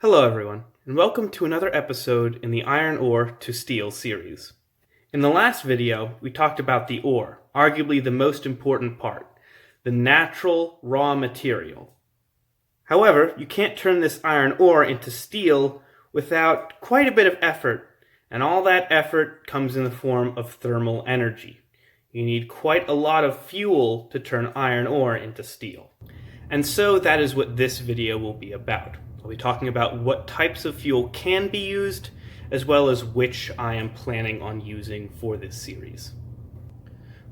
Hello, everyone, and welcome to another episode in the Iron Ore to Steel series. In the last video, we talked about the ore, arguably the most important part, the natural raw material. However, you can't turn this iron ore into steel without quite a bit of effort, and all that effort comes in the form of thermal energy. You need quite a lot of fuel to turn iron ore into steel. And so that is what this video will be about. I'll be talking about what types of fuel can be used, as well as which I am planning on using for this series.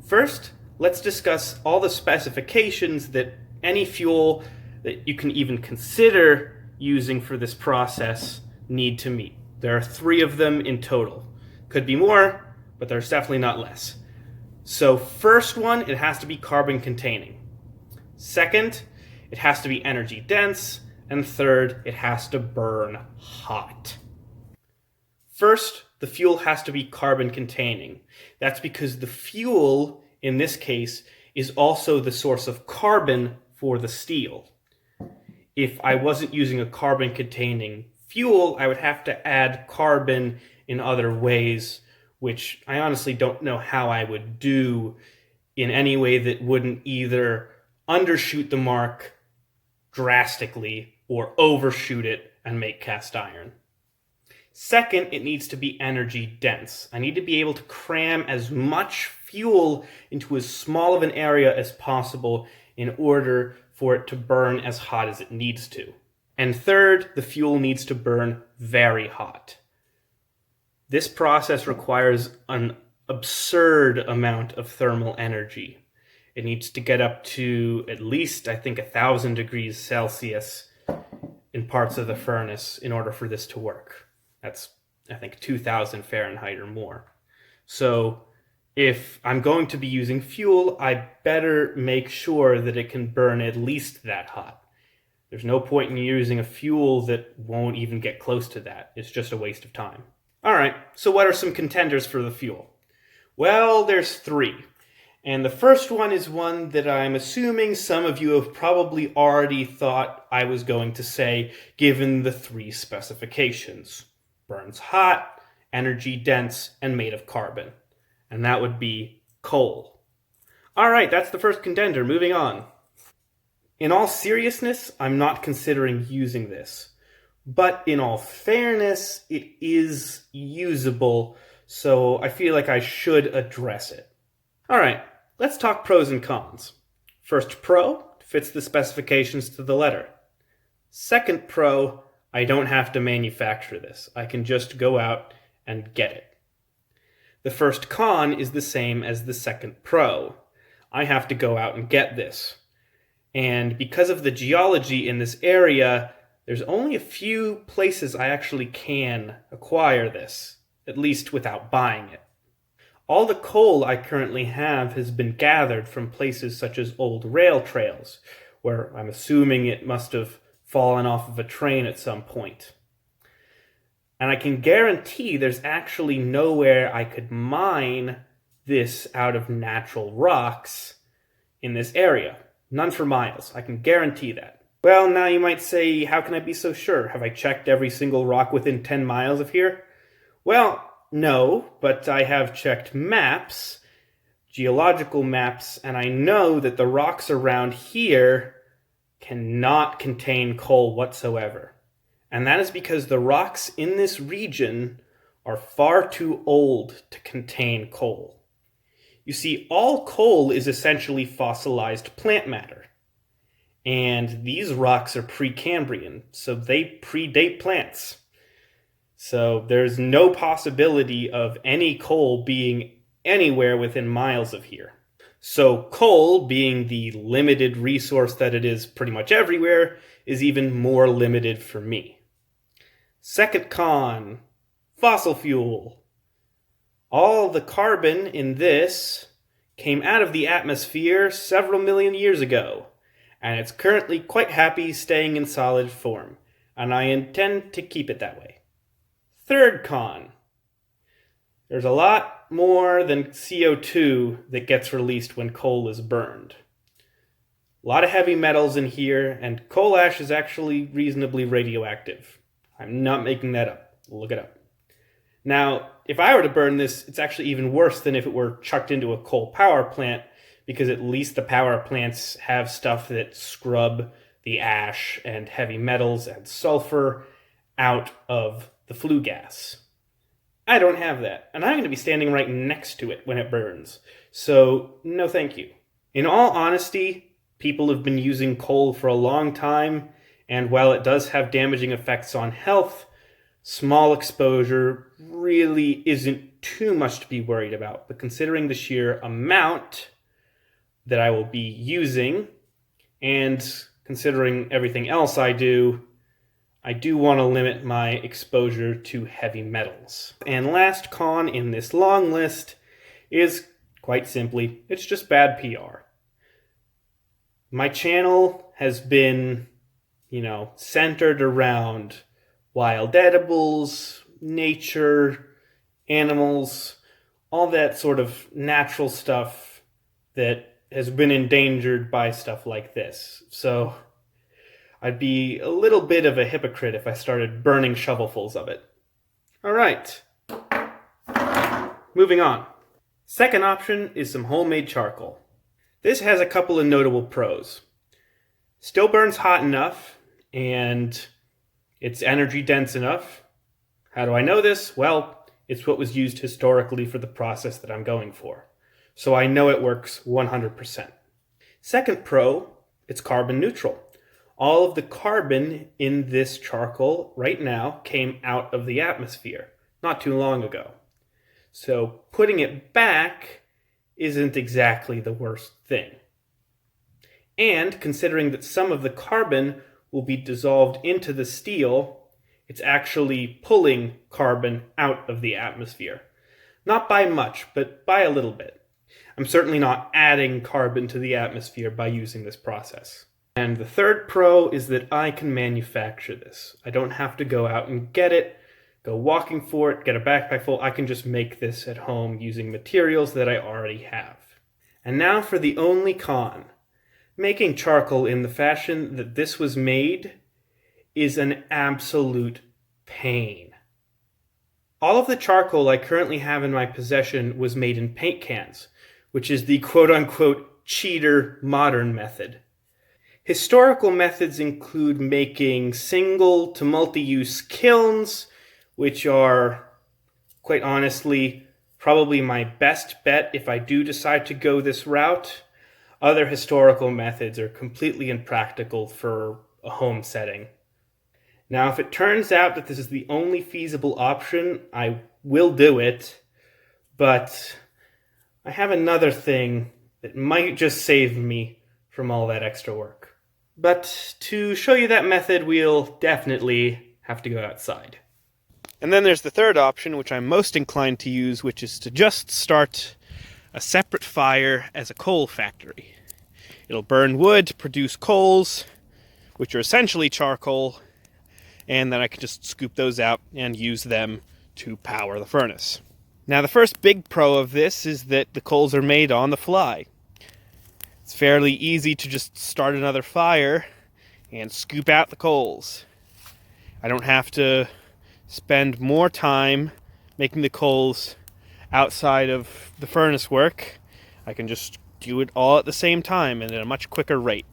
First, let's discuss all the specifications that any fuel that you can even consider using for this process need to meet. There are 3 of them in total. Could be more, but there's definitely not less. So first one, it has to be carbon containing. Second, it has to be energy dense. And third, it has to burn hot. First, the fuel has to be carbon containing. That's because the fuel, in this case, is also the source of carbon for the steel. If I wasn't using a carbon containing fuel, I would have to add carbon in other ways, which I honestly don't know how I would do in any way that wouldn't either undershoot the mark drastically or overshoot it and make cast iron. Second, it needs to be energy dense. I need to be able to cram as much fuel into as small of an area as possible in order for it to burn as hot as it needs to. And third, the fuel needs to burn very hot. This process requires an absurd amount of thermal energy. It needs to get up to at least, I think, 1,000 degrees Celsius in parts of the furnace in order for this to work. That's, I think, 2,000 Fahrenheit or more. So if I'm going to be using fuel, I better make sure that it can burn at least that hot. There's no point in using a fuel that won't even get close to that. It's just a waste of time. All right, so what are some contenders for the fuel? Well, there's 3. And the first one is one that I'm assuming some of you have probably already thought I was going to say, given the 3 specifications. Burns hot, energy dense, and made of carbon. And that would be coal. All right, that's the first contender. Moving on. In all seriousness, I'm not considering using this. But in all fairness, it is usable, so I feel like I should address it. All right, let's talk pros and cons. First pro, fits the specifications to the letter. Second pro, I don't have to manufacture this. I can just go out and get it. The first con is the same as the second pro. I have to go out and get this. And because of the geology in this area, there's only a few places I actually can acquire this, at least without buying it. All the coal I currently have has been gathered from places such as old rail trails, where I'm assuming it must have fallen off of a train at some point. And I can guarantee there's actually nowhere I could mine this out of natural rocks in this area. None for miles. I can guarantee that. Well, now you might say, how can I be so sure? Have I checked every single rock within 10 miles of here? Well, no, but I have checked maps, geological maps, and I know that the rocks around here cannot contain coal whatsoever. And that is because the rocks in this region are far too old to contain coal. You see, all coal is essentially fossilized plant matter. And these rocks are Precambrian, so they predate plants. So there's no possibility of any coal being anywhere within miles of here. So coal, being the limited resource that it is pretty much everywhere, is even more limited for me. Second con, fossil fuel. All the carbon in this came out of the atmosphere several million years ago, and it's currently quite happy staying in solid form, and I intend to keep it that way. Third con, there's a lot more than CO2 that gets released when coal is burned. A lot of heavy metals in here, and coal ash is actually reasonably radioactive. I'm not making that up. Look it up. Now, if I were to burn this, it's actually even worse than if it were chucked into a coal power plant, because at least the power plants have stuff that scrub the ash and heavy metals and sulfur out of the flue gas. I don't have that, and I'm going to be standing right next to it when it burns. So, no thank you. In all honesty, people have been using coal for a long time, and while it does have damaging effects on health, small exposure really isn't too much to be worried about. But considering the sheer amount that I will be using, and considering everything else I do want to limit my exposure to heavy metals. And last con in this long list is, quite simply, it's just bad PR. My channel has been, centered around wild edibles, nature, animals, all that sort of natural stuff that has been endangered by stuff like this. So I'd be a little bit of a hypocrite if I started burning shovelfuls of it. All right. Moving on. Second option is some homemade charcoal. This has a couple of notable pros. Still burns hot enough, and it's energy dense enough. How do I know this? Well, it's what was used historically for the process that I'm going for. So I know it works 100%. Second pro, it's carbon neutral. All of the carbon in this charcoal right now came out of the atmosphere not too long ago. So putting it back isn't exactly the worst thing. And considering that some of the carbon will be dissolved into the steel, it's actually pulling carbon out of the atmosphere. Not by much, but by a little bit. I'm certainly not adding carbon to the atmosphere by using this process. And the third pro is that I can manufacture this. I don't have to go out and get it, go walking for it, get a backpack full. I can just make this at home using materials that I already have. And now for the only con. Making charcoal in the fashion that this was made is an absolute pain. All of the charcoal I currently have in my possession was made in paint cans, which is the quote-unquote cheater modern method. Historical methods include making single to multi-use kilns, which are, quite honestly, probably my best bet if I do decide to go this route. Other historical methods are completely impractical for a home setting. Now, if it turns out that this is the only feasible option, I will do it, but I have another thing that might just save me from all that extra work. But to show you that method, we'll definitely have to go outside. And then there's the third option, which I'm most inclined to use, which is to just start a separate fire as a coal factory. It'll burn wood, produce coals, which are essentially charcoal, and then I can just scoop those out and use them to power the furnace. Now, the first big pro of this is that the coals are made on the fly. It's fairly easy to just start another fire and scoop out the coals. I don't have to spend more time making the coals outside of the furnace work. I can just do it all at the same time and at a much quicker rate.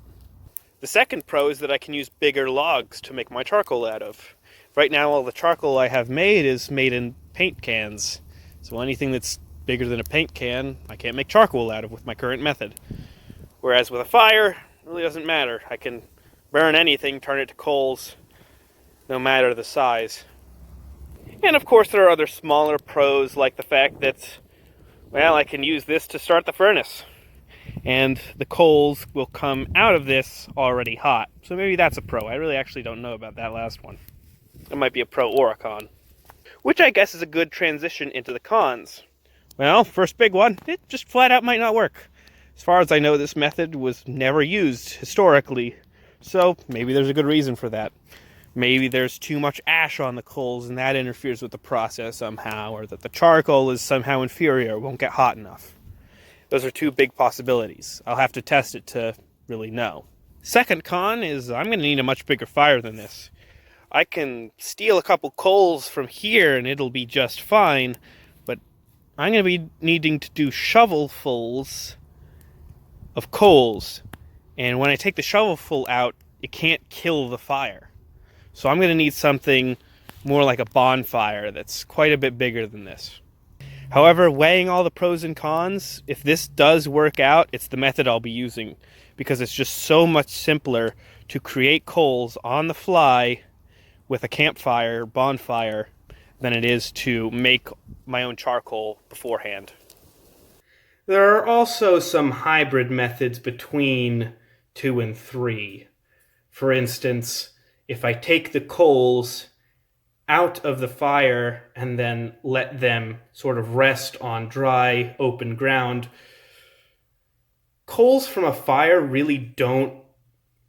The second pro is that I can use bigger logs to make my charcoal out of. Right now, all the charcoal I have made is made in paint cans. So anything that's bigger than a paint can, I can't make charcoal out of with my current method. Whereas with a fire, it really doesn't matter. I can burn anything, turn it to coals, no matter the size. And of course there are other smaller pros, like the fact that, well, I can use this to start the furnace. And the coals will come out of this already hot. So maybe that's a pro. I really actually don't know about that last one. It might be a pro or a con. Which I guess is a good transition into the cons. Well, first big one, it just flat out might not work. As far as I know, this method was never used historically. So maybe there's a good reason for that. Maybe there's too much ash on the coals and that interferes with the process somehow, or that the charcoal is somehow inferior, won't get hot enough. Those are two big possibilities. I'll have to test it to really know. Second con is I'm going to need a much bigger fire than this. I can steal a couple coals from here and it'll be just fine, but I'm going to be needing to do shovelfuls of coals, and when I take the shovelful out, it can't kill the fire. So I'm going to need something more like a bonfire that's quite a bit bigger than this. However, weighing all the pros and cons, if this does work out, it's the method I'll be using, because it's just so much simpler to create coals on the fly with a campfire, bonfire, than it is to make my own charcoal beforehand. There are also some hybrid methods between 2 and 3. For instance, if I take the coals out of the fire and then let them sort of rest on dry, open ground, coals from a fire really don't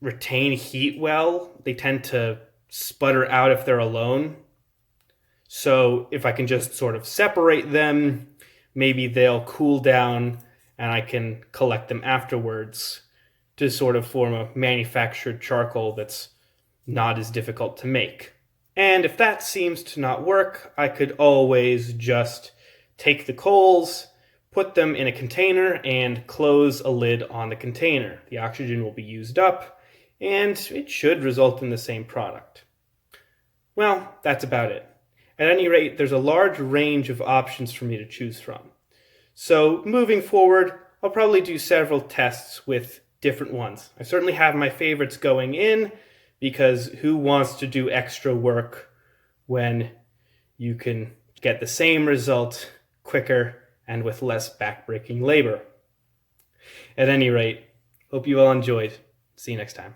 retain heat well. They tend to sputter out if they're alone. So if I can just sort of separate them, maybe they'll cool down and I can collect them afterwards to sort of form a manufactured charcoal that's not as difficult to make. And if that seems to not work, I could always just take the coals, put them in a container, and close a lid on the container. The oxygen will be used up, and it should result in the same product. Well, that's about it. At any rate, there's a large range of options for me to choose from. So moving forward, I'll probably do several tests with different ones. I certainly have my favorites going in, because who wants to do extra work when you can get the same result quicker and with less backbreaking labor? At any rate, hope you all enjoyed. See you next time.